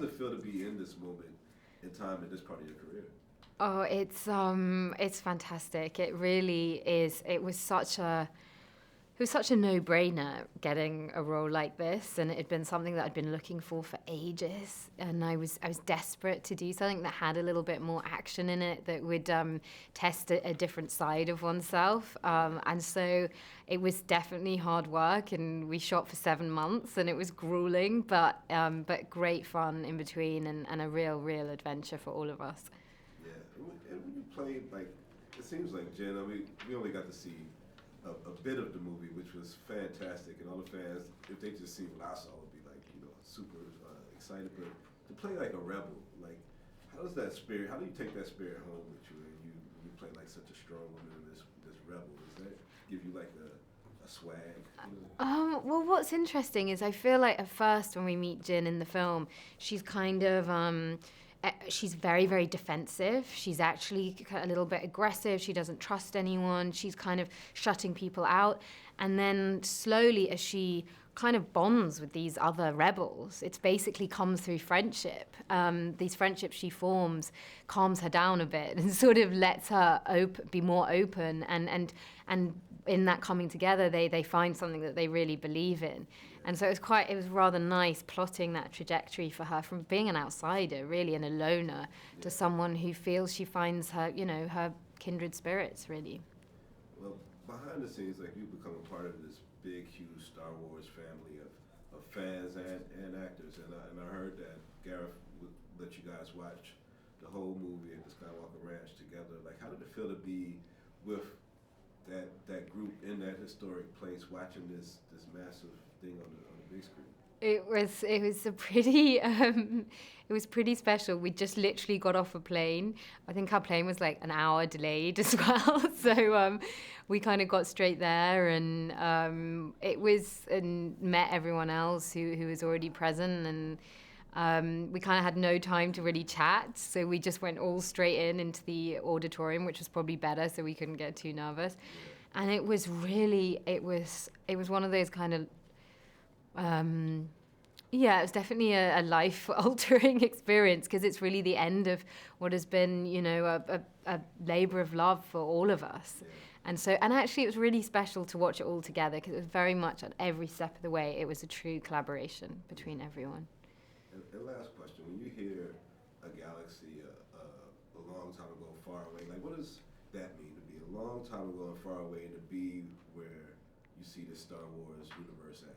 does it feel to be in this moment in time in this part of your career? Oh, it's fantastic. It really is. It was such a no-brainer getting a role like this, and it had been something that I'd been looking for ages. And I was desperate to do something that had a little bit more action in it, that would test a different side of oneself. And so it was definitely hard work, and we shot for 7 months, and it was grueling, but great fun in between, and a real adventure for all of us. Yeah, and when you played, like, it seems like Jen, I mean, we only got to see a bit of the movie, which was fantastic, and all the fans, if they just see what I saw, would be like, super excited. But to play like a rebel, like, how does that spirit? How do you take that spirit home with you? And you play like such a strong woman in this rebel. Does that give you like a swag? Well, what's interesting is I feel like at first when we meet Jin in the film, she's kind of she's very defensive. She's actually a little bit aggressive. She doesn't trust anyone. She's kind of shutting people out. And then slowly, as she kind of bonds with these other rebels, it's basically comes through friendship. These friendships she forms calms her down a bit and sort of lets her be more open, and in that coming together, they find something that they really believe in. And so it was rather nice plotting that trajectory for her from being an outsider, really, and a loner, to someone who feels she finds her kindred spirits, really. Well, behind the scenes, like, you've become a part of this big, huge Star Wars family of fans and actors, and I heard that Gareth would let you guys watch the whole movie at the Skywalker Ranch together. Like, how did it feel to be with that group in that historic place, watching this massive thing on the big screen? It was a pretty it was pretty special. We just literally got off a plane. I think our plane was like an hour delayed as well. So we kind of got straight there, and met everyone else who was already present, and we kind of had no time to really chat. So we just went all straight into the auditorium, which was probably better, so we couldn't get too nervous. And it was one of those kind of yeah, it was definitely a life-altering experience, because it's really the end of what has been, a labor of love for all of us. And actually, it was really special to watch it all together, because it was very much at every step of the way, it was a true collaboration between everyone. And last question: when you hear a galaxy a long time ago, far away, like, what does that mean, to be a long time ago and far away, and to be where you see the Star Wars universe at?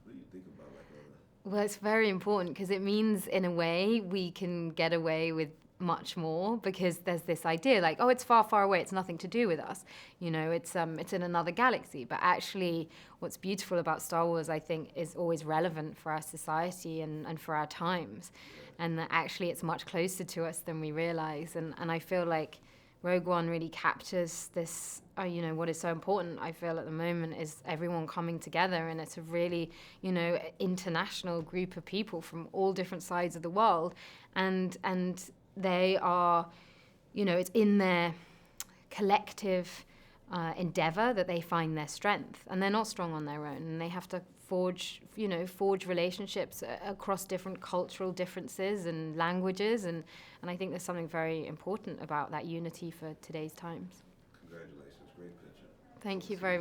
What do you think about, like, all that? Well, it's very important, because it means, in a way, we can get away with much more, because there's this idea like, oh, it's far away, it's nothing to do with us, it's in another galaxy. But actually, what's beautiful about Star Wars, I think, is always relevant for our society and for our times, and that actually it's much closer to us than we realize. And I feel like Rogue One really captures this, what is so important, I feel, at the moment, is everyone coming together, and it's a really, international group of people from all different sides of the world, and they are, it's in their collective endeavor that they find their strength, and they're not strong on their own, and they have to forge relationships across different cultural differences and languages, and I think there's something very important about that unity for today's times. Congratulations, great picture. Thank you very much.